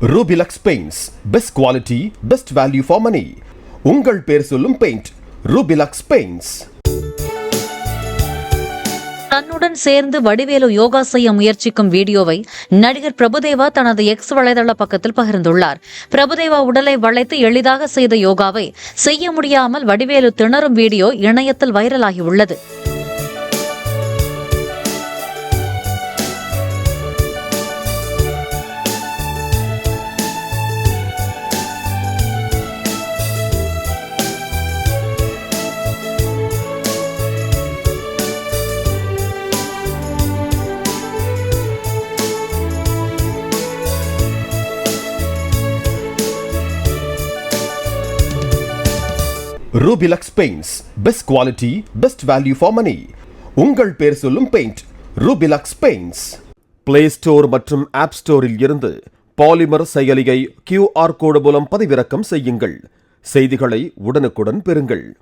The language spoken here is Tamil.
Rubilux paints, best quality, best value for money. உங்கள் பேர் சொல்லும் பெயிண்ட் ரூபிலக்ஸ் பெயிண்ட்ஸ். தன்னுடன் சேர்ந்து வடிவேலு யோகா செய்ய முயற்சிக்கும் வீடியோவை நடிகர் பிரபுதேவா தனது எக்ஸ் வலைதள பக்கத்தில் பகிர்ந்துள்ளார். பிரபுதேவா உடலை வளைத்து எளிதாக செய்த யோகாவை செய்ய முடியாமல் வடிவேலு திணறும் வீடியோ இணையத்தில் வைரலாகியுள்ளது. Rubilux paints, best quality, best value for money. உங்கள் பேர் சொல்லும் paint Rubilux paints. Play store மற்றும் ஆப் ஸ்டோரில் இருந்து பாலிமர் செயலியை QR கோடு மூலம் பதிவிறக்கம் செய்யுங்கள். செய்திகளை உடனுக்குடன் பெறுங்கள்.